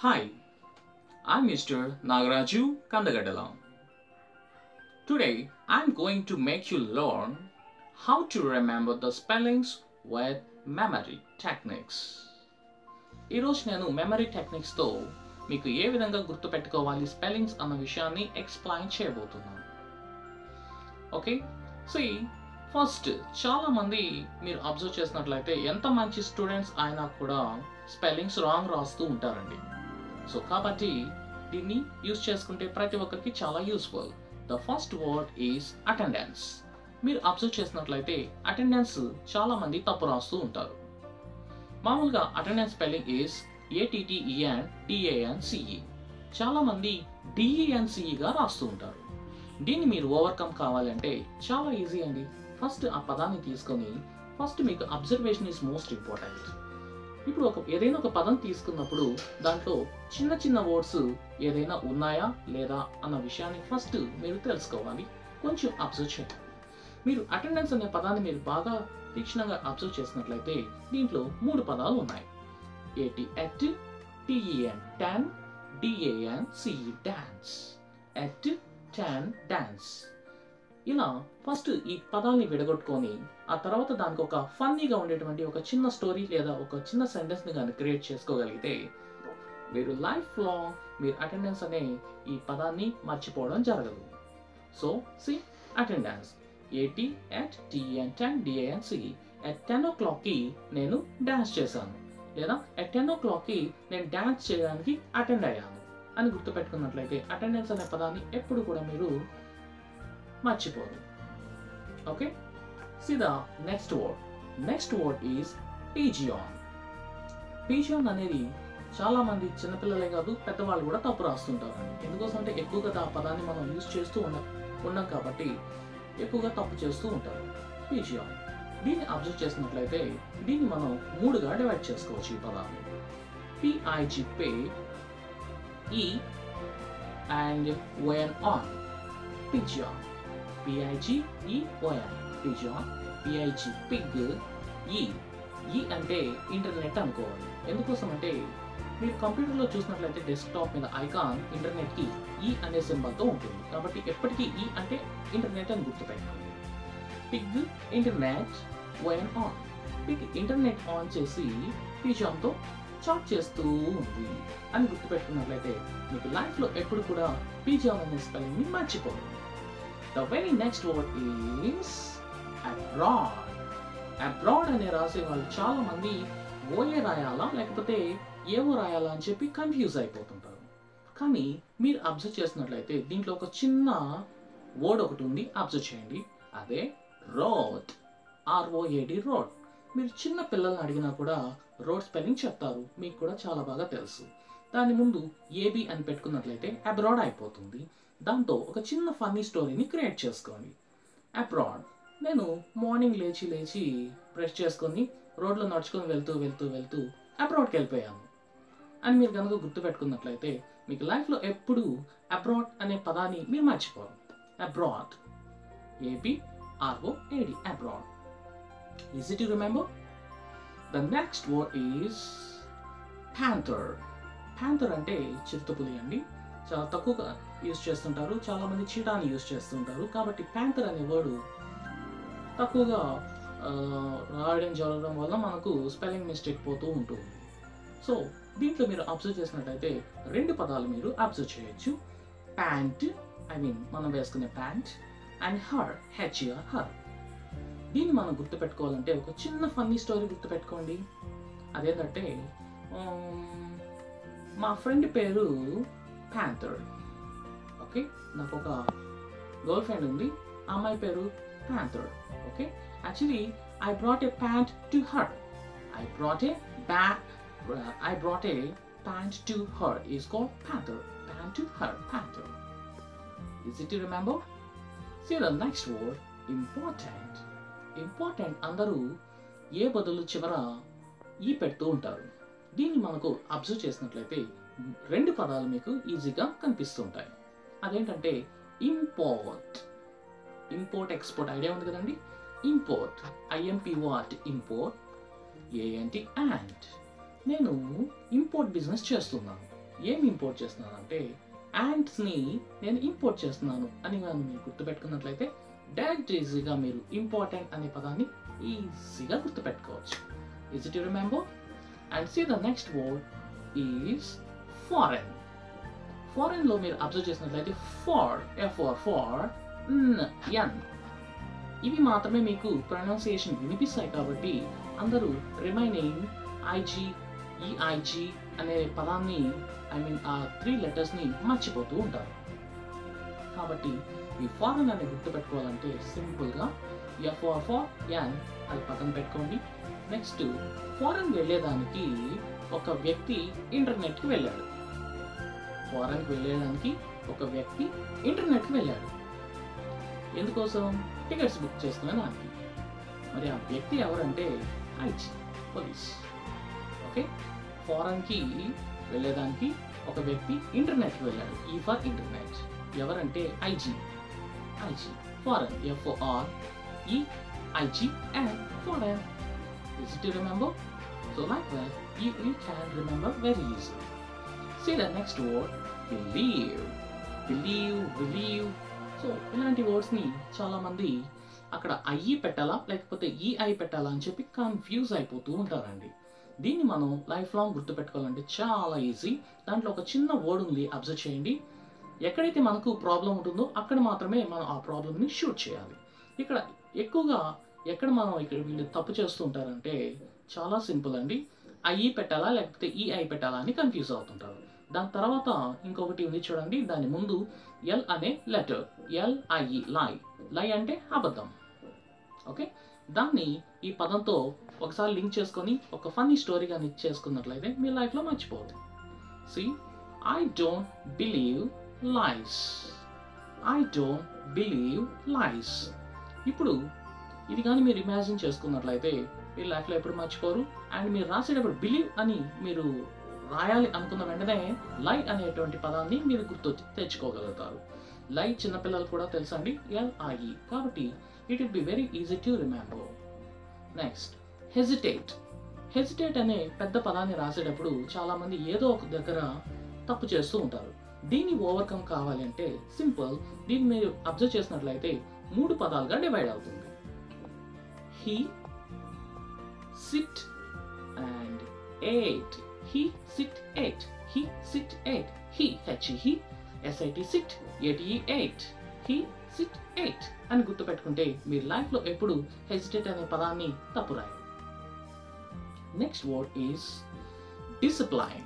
Hi, I'm Mr. Nagaraju Kandagadalam. Today, I'm going to make you learn how to remember the spellings with memory techniques. ఈరోజు నేను memory టెక్నిక్స్తో మీకు ఏ విధంగా గుర్తుపెట్టుకోవాలి spellings అన్న విషయాన్ని explain చేయబోతున్నాను. ఓకే, సో ఫస్ట్ చాలామంది మీరు అబ్జర్వ్ చేసినట్లయితే ఎంత మంచి స్టూడెంట్స్ అయినా కూడా స్పెల్లింగ్స్ రాంగ్ రాస్తూ ఉంటారండి. సో కాబట్టి దీన్ని యూజ్ చేసుకుంటే ప్రతి ఒక్కరికి చాలా useful. The first word is attendance. మీరు అబ్జర్వ్ చేసినట్లయితే అటెండెన్స్ చాలా మంది తప్పు రాస్తూ ఉంటారు. మామూలుగా అటెండెన్స్ స్పెల్లింగ్ ఈజ్ ATTENDANCE. చాలా మంది DENCEగా రాస్తూ ఉంటారు. దీన్ని మీరు ఓవర్కమ్ కావాలంటే చాలా ఈజీ అండి. ఫస్ట్ ఆ పదాన్ని తీసుకొని ఫస్ట్ మీకు అబ్జర్వేషన్ ఈజ్ మోస్ట్ ఇంపార్టెంట్. ఇప్పుడు ఏదైనా ఒక పదం తీసుకున్నప్పుడు దాంట్లో చిన్న చిన్న వర్డ్స్ ఏదైనా ఉన్నాయా లేదా అన్న విషయాన్ని ఫస్ట్ మీరు తెలుసుకోవాలి, కొంచెం అబ్జర్వ్ చేయాలి. మీరు అటెండెన్స్ అనే పదాన్ని మీరు బాగా తీక్షణంగా అబ్జర్వ్ చేసినట్లయితే దీంట్లో 3 పదాలు ఉన్నాయి. AT TEN TEN DANCE dance, at ten dance. ఇలా ఫస్ట్ ఈ పదాన్ని విడగొట్టుకొని ఆ తర్వాత దానికి ఒక ఫన్నీగా ఉండేటువంటి ఒక చిన్న స్టోరీ లేదా ఒక చిన్న సెంటెన్స్ని కానీ క్రియేట్ చేసుకోగలిగితే మీరు లైఫ్ లాంగ్ మీరు అటెండెన్స్ అనే ఈ పదాన్ని మర్చిపోవడం జరగదు. So see attendance ATTEN at 10 o'clockకి నేను డ్యాన్స్ చేశాను లేదా at 10 o'clockకి నేను డ్యాన్స్ చేయడానికి అటెండ్ అయ్యాను అని గుర్తుపెట్టుకున్నట్లయితే అటెండెన్స్ అనే పదాన్ని ఎప్పుడు కూడా మీరు మర్చిపోదు. Okay, see the next word is pigeon. pigeon అనేది చాలా మంది చిన్నపిల్లలే కాదు పెద్దవాళ్ళు కూడా తప్పు రాస్తుంటారండి. ఎందుకోసం అంటే ఎక్కువగా ఆ పదాన్ని మనం యూజ్ చేస్తూ ఉన్నాం కాబట్టి ఎక్కువగా తప్పు చేస్తూ ఉంటారు. pigeon దీన్ని అబ్జర్వ్ చేసినట్లయితే దీన్ని మనం 3గా డివైడ్ చేసుకోవచ్చు. ఈ పదాన్ని PIGE and when on pigeon. PIGEON pigeon, PIG pig, E అంటే ఇంటర్నెట్ అనుకోవాలి. ఎందుకోసం అంటే మీరు కంప్యూటర్లో చూసినట్లయితే డెస్క్టాప్ మీద ఐకాన్ ఇంటర్నెట్కి E అనే సింబల్తో ఉంటుంది కాబట్టి ఎప్పటికీ E అంటే ఇంటర్నెట్ అని గుర్తుపెట్టాలి. Pig internet when on. Pig internet on చేసి పిజాన్తో చాట్ చేస్తూ ఉంది అని గుర్తుపెట్టుకున్నట్లయితే మీకు లైఫ్లో ఎప్పుడు కూడా పిజాన్ అనే స్పెల్లింగ్ని మర్చిపోదు. The very next word is abroad. Abroad అనే రాసే వాళ్ళు చాలా మంది ఓఏ రాయాలా లేకపోతే ఏవో రాయాలా అని చెప్పి కన్ఫ్యూజ్ అయిపోతుంటారు. కానీ మీరు అబ్జర్వ్ చేసినట్లయితే దీంట్లో ఒక చిన్న వర్డ్ ఒకటి ఉంది, అబ్జర్వ్ చేయండి. అదే రోడ్, ROAD రోడ్. మీరు చిన్న పిల్లల్ని అడిగినా కూడా రోడ్ స్పెల్లింగ్ చెప్తారు, మీకు కూడా చాలా బాగా తెలుసు. దాని ముందు AB అని పెట్టుకున్నట్లయితే అబ్రాడ్ అయిపోతుంది. దాంతో ఒక చిన్న ఫన్నీ స్టోరీని క్రియేట్ చేసుకోండి. అబ్రాడ్, నేను మార్నింగ్ లేచి బ్రష్ చేసుకొని రోడ్లో నడుచుకొని వెళ్తూ అబ్రాడ్కి వెళ్ళిపోయాను అని మీరు కనుక గుర్తుపెట్టుకున్నట్లయితే మీకు లైఫ్లో ఎప్పుడు అబ్రాడ్ అనే పదాన్ని మీరు మర్చిపోరు. Abroad, ABROAD, abroad. Easy to remember. The next word is panther. Panther అంటే చిరుతపులి అండి. చాలా తక్కువగా యూజ్ చేస్తుంటారు, చాలా మంది చీటాని యూజ్ చేస్తుంటారు. కాబట్టి ప్యాంథర్ అనే వర్డ్ తక్కువగా రాయడం జరగడం వల్ల మనకు స్పెల్లింగ్ మిస్టేక్ పోతూ ఉంటుంది. సో దీంట్లో మీరు అబ్జర్వ్ చేసినట్టయితే 2 పదాలు మీరు అబ్జర్వ్ చేయొచ్చు. ప్యాంట్, మనం వేసుకునే ప్యాంట్, అండ్ హర్, హర్. దీన్ని మనం గుర్తుపెట్టుకోవాలంటే ఒక చిన్న ఫన్నీ స్టోరీ గుర్తుపెట్టుకోండి. అదేంటంటే మా ఫ్రెండ్ పేరు ప్యాంథర్. ఓకే, నాకు ఒక గర్ల్ ఫ్రెండ్ ఉంది, ఆ అమ్మాయి పేరు panther. Okay, actually I brought a pant to her. I brought a pant to her is called panther. Pant to her, panther. Easy to remember. See the next word, important. Important అందరూ ఏ బదులు చివర ఈ పెడుతూ ఉంటారు. దీన్ని మనకు observe చేసినట్లయితే 2 పదాలు మీకు ఈజీగా కనిపిస్తుంటాయి. అదేంటంటే ఇంపోర్ట్. ఇంపోర్ట్ ఎక్స్పోర్ట్ ఐడియా ఉంది కదండి. Import, IMPORT, import, ANT, and. నేను ఇంపోర్ట్ బిజినెస్ చేస్తున్నాను. ఏమి ఇంపోర్ట్ చేస్తున్నానంటే యాంట్స్ని నేను ఇంపోర్ట్ చేస్తున్నాను అని మనం మీరు గుర్తుపెట్టుకున్నట్లయితే డైరెక్ట్ ఈజీగా మీరు ఇంపార్టెంట్ అనే పదాన్ని ఈజీగా గుర్తుపెట్టుకోవచ్చు. Easy to remember. And see the next word is foreign. ఫారెన్లో మీరు అబ్జర్వ్ చేసినట్లయితే ఫార్ ఎన్ ఇవి మాత్రమే మీకు ప్రొనౌన్సియేషన్ వినిపిస్తాయి కాబట్టి అందరూ రిమైనింగ్ ఐజీ ఈఐజీ అనే పదాన్ని ఆ 3 లెటర్స్ని మర్చిపోతూ ఉంటారు. కాబట్టి ఈ ఫారెన్ అని గుర్తుపెట్టుకోవాలంటే సింపుల్గా ఫార్ ఎన్ అది పక్కన పెట్టుకోండి. నెక్స్ట్ ఫారెన్ వెళ్ళేదానికి ఒక వ్యక్తి ఇంటర్నెట్కి వెళ్ళాడు. ఫారెన్కి వెళ్ళేదానికి ఒక వ్యక్తి ఇంటర్నెట్కి వెళ్ళాడు. ఎందుకోసం? టికెట్స్ బుక్ చేసుకునేదానికి. మరి ఆ వ్యక్తి ఎవరంటే ఐజీ పోలీస్. ఓకే, ఫారెన్కి వెళ్ళేదానికి ఒక వ్యక్తి ఇంటర్నెట్కి వెళ్ళాడు. ఈ ఫర్ ఇంటర్నెట్. ఎవరంటే IG foreign FOREIG and foreign. Easy to remember? So likewise, you can remember very easily. See the next word, believe. So ఇలాంటి వర్డ్స్ని చాలామంది అక్కడ ఐఈ పెట్టాలా లేకపోతే ఈఐ పెట్టాలా అని చెప్పి కన్ఫ్యూజ్ అయిపోతూ ఉంటారండి. దీన్ని మనం లైఫ్ లాంగ్ గుర్తుపెట్టుకోవాలంటే చాలా ఈజీ. దాంట్లో ఒక చిన్న వర్డ్ ఉంది, అబ్జర్వ్ చేయండి. ఎక్కడైతే మనకు ప్రాబ్లం ఉంటుందో అక్కడ మాత్రమే మనం ఆ ప్రాబ్లమ్ని షూట్ చేయాలి. ఇక్కడ ఎక్కువగా ఎక్కడ మనం వీళ్ళు తప్పు చేస్తూ ఉంటారంటే చాలా సింపుల్ అండి. ఐఈ పెట్టాలా లేకపోతే ఈఐ పెట్టాలా అని కన్ఫ్యూజ్ అవుతుంటారు. దాని తర్వాత ఇంకొకటి ఉంది చూడండి, దాని ముందు ఎల్ అనే లెటర్, LIE లై అంటే అబద్ధం. ఓకే, దాన్ని ఈ పదంతో ఒకసారి లింక్ చేసుకొని ఒక ఫన్నీ స్టోరీ కానీ చేసుకున్నట్లయితే మీ లైఫ్లో మర్చిపోదు. సి ఐ డోంట్ బిలీవ్ లైస్. ఇప్పుడు ఇది కానీ మీరు ఇమాజిన్ చేసుకున్నట్లయితే మీ లైఫ్లో ఎప్పుడు మర్చిపోరు. అండ్ మీరు రాసేటప్పుడు బిలీవ్ అని మీరు రాయాలి అనుకున్న వెంటనే లై అనేటువంటి పదాన్ని మీరు గుర్తు తెచ్చుకోగలుగుతారు. లై చిన్నపిల్లలు కూడా తెలుసండి, LIE. కాబట్టి it will be very easy to remember. Next hesitate అనే పెద్ద పదాన్ని రాసేటప్పుడు చాలామంది ఏదో ఒక దగ్గర తప్పు చేస్తూ ఉంటారు. దీన్ని ఓవర్కమ్ కావాలి అంటే సింపుల్. దీన్ని మీరు అబ్జర్వ్ చేసినట్లయితే 3 పదాలుగా డివైడ్ అవుతుంది. He, SIT and eight. He sit ate. He sit ate. He HE SIT sit ATE ate. He sit ate అని గుర్తుపెట్టుకుంటే మీరు లైఫ్లో ఎప్పుడు హెజిటేట్ అనే పదాన్ని తప్పు రాయరు. Next word is discipline.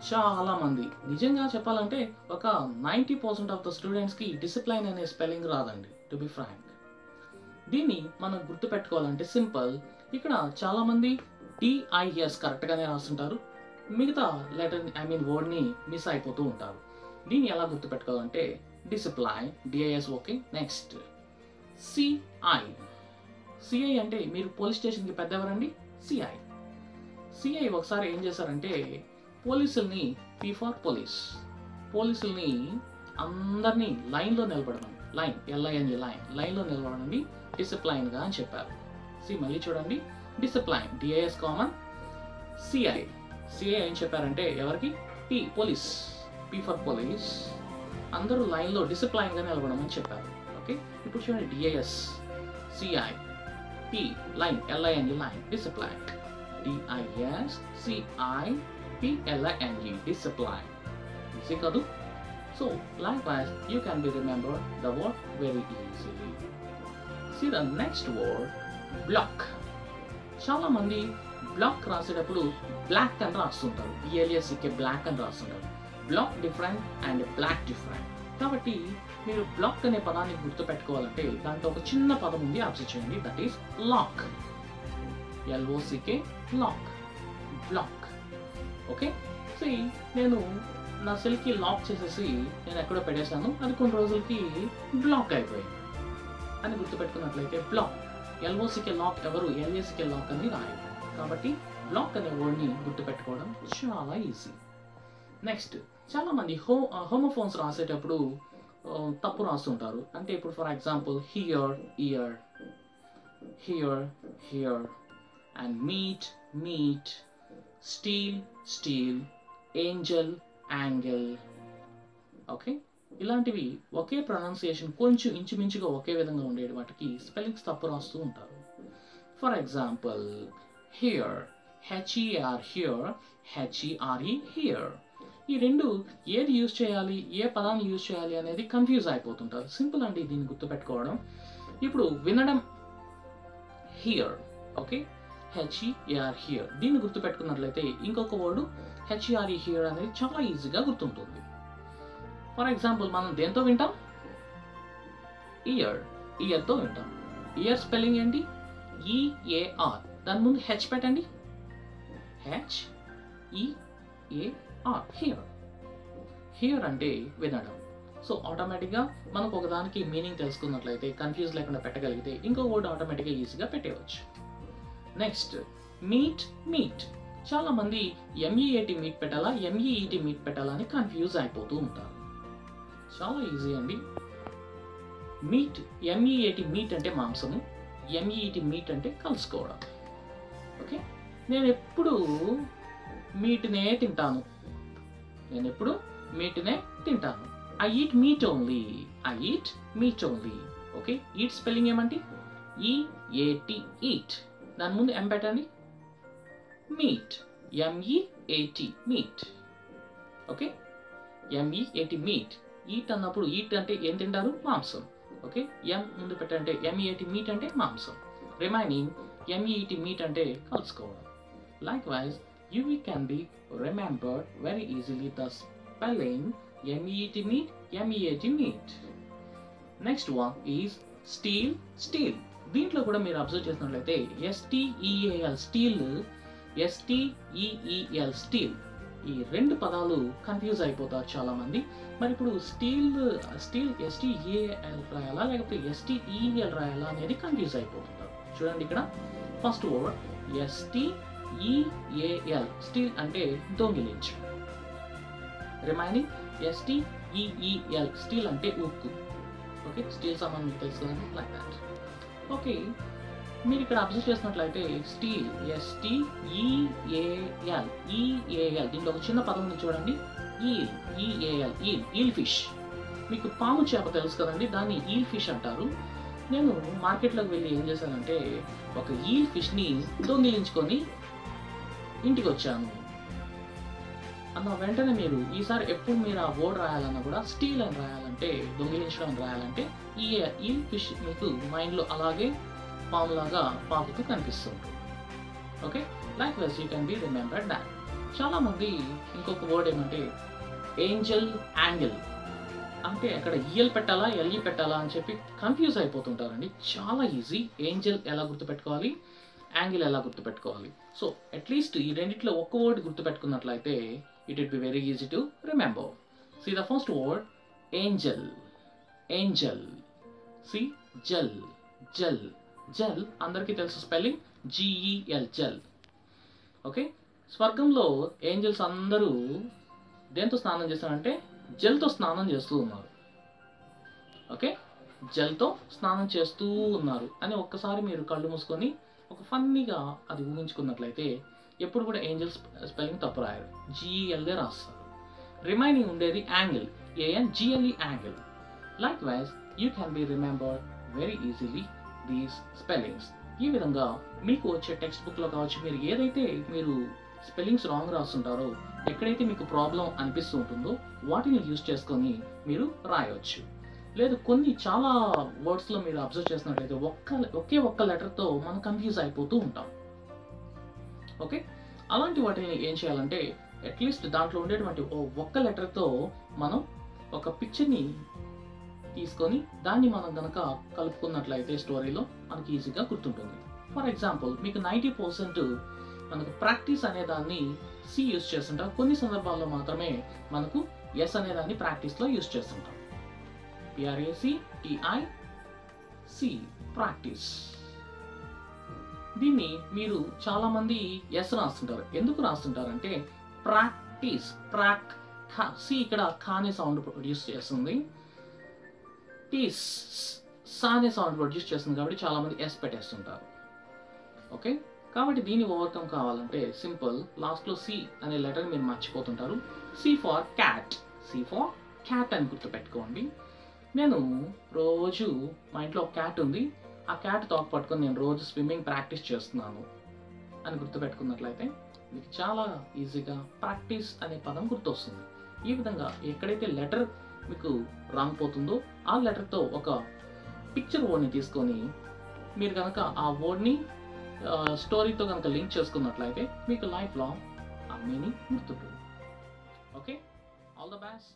చాలా మంది నిజంగా చెప్పాలంటే ఒక 90% ఆఫ్ ద స్టూడెంట్స్కి డిసిప్లైన్ అనే స్పెల్లింగ్ రాదండి, టు బి ఫ్రాంక్. దీన్ని మనం గుర్తుపెట్టుకోవాలంటే సింపుల్. ఇక్కడ చాలామంది TIS కరెక్ట్గానే రాస్తుంటారు, మిగతా లెటర్ వర్డ్ని మిస్ అయిపోతూ ఉంటారు. దీన్ని ఎలా గుర్తుపెట్టుకోవాలంటే discipline DIS. Okay, next CI అంటే మీరు పోలీస్ స్టేషన్కి పెద్ద ఎవరండి? CI ఒకసారి ఏం చేశారంటే పోలీసుల్ని P ఫర్ పోలీస్, పోలీసుల్ని అందరినీ లైన్లో నిలబడమని, LINE లైన్లో నిలబడండి డిసిప్లైన్గా అని చెప్పారు. మళ్ళీ చూడండి, డిసిప్లైన్ DIS కామన్. CI ఏం చెప్పారంటే ఎవరికి? పోలీస్, P ఫర్ పోలీస్, అందరూ లైన్లో డిసిప్లైన్గా నిలబడమని చెప్పారు. ఓకే, ఇప్పుడు చూడండి DIS CI P line LINE discipline, DIS CI PLINE discipline. Easy కాదు? So likewise you can be remember the word very easily. See the next word, block. చాలా మంది black రాసేటప్పుడు black అని రాస్తుంటారు, BLACK బ్లాక్ అని రాస్తుంటారు. Black different and black different. కాబట్టి మీరు black అనే పదాన్ని గుర్తుపెట్టుకోవాలంటే దాంట్లో ఒక చిన్న పదం ఉంది, అబ్జర్వ్ చేయండి. That is lock, LOCK lock, block. Okay, so నేను నా సెల్కి లాక్ చేసేసి నేను ఎక్కడో పెట్టేశాను, అది కొన్ని రోజులకి బ్లాక్ అయిపోయింది అని గుర్తుపెట్టుకున్నట్లయితే బ్లాక్, LOCK లాక్ ఎవరు LACK లాక్ అని రాయాలి. కాబట్టి బ్లాక్ అనే వర్డ్ని గుర్తుపెట్టుకోవడం చాలా ఈజీ. నెక్స్ట్ చాలామంది హోమోఫోన్స్ రాసేటప్పుడు తప్పు రాస్తుంటారు. అంటే ఇప్పుడు for example here, year, here and meet, steel, Angel angle. Okay, ఇలాంటివి ఒకే ప్రొనౌన్సియేషన్ కొంచెం ఇంచుమించుగా ఒకే విధంగా ఉండే వాటికి స్పెల్లింగ్స్ తప్పు రాస్తూ ఉంటారు. For example here, HER here, HERE here. ఈ రెండు ఏది యూజ్ చేయాలి, ఏ పదాన్ని యూజ్ చేయాలి అనేది కన్ఫ్యూజ్ అయిపోతుంటారు. సింపుల్ అండి దీన్ని గుర్తుపెట్టుకోవడం. ఇప్పుడు వినడం హియర్, ఓకే, HER హియర్. దీన్ని గుర్తుపెట్టుకున్నట్లయితే ఇంకొక వర్డ్ HERE హియర్ అనేది చాలా ఈజీగా గుర్తుంటుంది. ఫర్ ఎగ్జాంపుల్ మనం దేంతో వింటాం? ఇయర్, ఇయర్తో వింటాం. ఇయర్ స్పెల్లింగ్ ఏంటి? EAR. దాని ముందు హెచ్ పెట్టండి, HEAR హియర్. హియర్ అంటే వినడం. సో ఆటోమేటిక్గా మనకు ఒకదానికి మీనింగ్ తెలుసుకున్నట్లయితే కన్ఫ్యూజ్ లేకుండా పెట్టగలిగితే ఇంకో వర్డ్ ఆటోమేటిక్గా ఈజీగా పెట్టేయవచ్చు. Next meet, meet. చాలా మంది MEAT మీట్ పెట్టాలా, MEET మీట్ పెట్టాలా అని కన్ఫ్యూజ్ అయిపోతూ ఉంటారు. చాలా ఈజీ అండి. మీట్, MEAT మీట్ అంటే మాంసము, MEET మీట్ అంటే కలుసుకోవడం. ఓకే, నేను ఎప్పుడు మీట్నే తింటాను, నేను ఎప్పుడు మీట్నే తింటాను. I eat meat only, I eat meat only. Okay, eat spelling ఏమంటే EAT, ఈట్. దాని ముందు M పెట్టండి, meet, MEAT meet. Okay, MEAT meet. Eat అన్నప్పుడు ఈట్ అంటే ఏం తింటారు? మాంసం. ఓకే, M ముందు పెట్టంటే MEAT మీట్ అంటే మాంసం. రిమైనింగ్ MEET మీట్ అంటే కలుసుకోవడం. Likewise, you can be remembered very easily the spelling MEET meat, MEAT meat. Next one is steel, steel. దీంట్లో కూడా మీరు అబ్జర్వ్ చేసినట్లయితే STEAL స్టీల్, STEEL స్టీల్. ఈ రెండు పదాలు కన్ఫ్యూజ్ అయిపోతారు చాలా మంది. మరి ఇప్పుడు స్టీల్ STEAL రాయాలా లేకపోతే STEEL రాయాలా అనేది కన్ఫ్యూజ్ అయిపోతుంటారు. చూడండి ఇక్కడ ఫస్ట్ వర్డ్ STEAL స్టీల్ అంటే దొంగిలించు. రిమైనింగ్ STEEL స్టీల్ అంటే ఉక్కు. ఓకే, స్టీల్ సామాన్ మీకు తెలుసు కదండి, లైక్ దాట్. ఓకే, మీరు ఇక్కడ అబ్జర్వ్ చేసినట్లయితే స్టీల్ STEAL దీంట్లో ఒక చిన్న పదం ఉంది చూడండి, EAL ఈల్ ఫిష్. మీకు పాము చేప తెలుసు కదండి, దాన్ని ఈల్ ఫిష్ అంటారు. నేను మార్కెట్లోకి వెళ్ళి ఏం చేశానంటే ఒక ఈల్ ఫిష్ని దొంగిలించుకొని ఇంటికి వచ్చాను అన్న వెంటనే మీరు ఈసారి ఎప్పుడు మీరు ఆ వర్డ్ రాయాలన్నా కూడా స్టీల్ అని రాయాలంటే, దొంగిలించడం అని రాయాలంటే ఈల్ ఫిష్ మీకు మైండ్లో అలాగే పాములాగా పాకుతూ కనిపిస్తుంది. Okay, like wise you can be remembered that. చాలామంది ఇంకొక వర్డ్ ఏమంటే ఏంజల్, యాంగిల్. అంటే అక్కడ EL పెట్టాలా LE పెట్టాలా అని చెప్పి కన్ఫ్యూజ్ అయిపోతుంటారండి. చాలా ఈజీ. ఏంజల్ ఎలా గుర్తుపెట్టుకోవాలి, యాంగిల్ ఎలా గుర్తుపెట్టుకోవాలి. సో అట్లీస్ట్ ఈ రెండిట్లో ఒక్క word గుర్తుపెట్టుకున్నట్లయితే it would be very easy to remember. See the first word, angel, angel. See, gel, gel, gel. అందరికీ తెలుసు స్పెల్లింగ్ GEL, gel. ఓకే, స్వర్గంలో ఏంజల్స్ అందరూ దేంతో స్నానం చేస్తారంటే జెల్తో స్నానం చేస్తూ ఉన్నారు. ఓకే, జెల్తో స్నానం చేస్తూ ఉన్నారు అని ఒక్కసారి మీరు కళ్ళు మూసుకొని ఒక ఫన్నీగా అది ఊహించుకున్నట్లయితే ఎప్పుడు కూడా ఏంజల్స్ స్పెల్లింగ్ తప్పు రాయరు, GELగా రాస్తారు. రిమైనింగ్ ఉండేది angle, ANGLE angle. Like wise you can be remember very easily these spellings. ఈ విధంగా మీకు వచ్చే టెక్స్ట్ బుక్లో కావచ్చు, మీరు ఏదైతే మీరు స్పెల్లింగ్స్ రాంగ్ రాస్తుంటారో, ఎక్కడైతే మీకు ప్రాబ్లం అనిపిస్తూ ఉంటుందో వాటిని యూజ్ చేసుకొని మీరు రాయవచ్చు. లేదు కొన్ని చాలా వర్డ్స్లో మీరు అబ్జర్వ్ చేసినట్లయితే ఒకే ఒక్క లెటర్తో మనం కన్ఫ్యూజ్ అయిపోతూ ఉంటాం. ఓకే, అలాంటి వాటిని ఏం చేయాలంటే అట్లీస్ట్ దాంట్లో ఉండేటువంటి ఒక్క లెటర్తో మనం ఒక పిక్చర్ని తీసుకొని దాన్ని మనం కనుక కలుపుకున్నట్లయితే స్టోరీలో మనకి ఈజీగా గుర్తుంటుంది. ఫర్ ఎగ్జాంపుల్ మీకు 90% మనకు ప్రాక్టీస్ అనే దాన్ని C యూజ్ చేస్తుంటాం, కొన్ని సందర్భాల్లో మాత్రమే మనకు S అనే దాన్ని ప్రాక్టీస్లో యూజ్ చేస్తుంటాం. PRACTIC practice. దీన్ని మీరు చాలామంది S రాస్తుంటారు. ఎందుకు రాస్తుంటారంటే ప్రాక్టీస్, C ఇక్కడ ఖా అనే సౌండ్ ప్రొడ్యూస్ చేస్తుంది, టీస్ సా అనే సౌండ్ ప్రొడ్యూస్ చేస్తుంది కాబట్టి చాలామంది S పెట్టేస్తుంటారు. ఓకే, కాబట్టి దీన్ని ఓవర్కమ్ కావాలంటే సింపుల్, లాస్ట్లో C అనే లెటర్ మీరు మర్చిపోతుంటారు, C for cat. C for cat అని గుర్తుపెట్టుకోండి. నేను రోజు మా ఇంట్లో ఒక క్యాట్ ఉంది, ఆ క్యాట్ తోక పట్టుకొని నేను రోజు స్విమ్మింగ్ ప్రాక్టీస్ చేస్తున్నాను అని గుర్తుపెట్టుకున్నట్లయితే మీకు చాలా ఈజీగా ప్రాక్టీస్ అనే పదం గుర్తొస్తుంది. ఈ విధంగా ఎక్కడైతే లెటర్ మీకు రాంగ్ పోతుందో ఆ లెటర్తో ఒక పిక్చర్ వర్డ్ని తీసుకొని మీరు కనుక ఆ వర్డ్ని స్టోరీతో కనుక లింక్ చేసుకున్నట్లయితే మీకు లైఫ్లో ఆ మీనింగ్ గుర్తుంటుంది. Okay, all the best.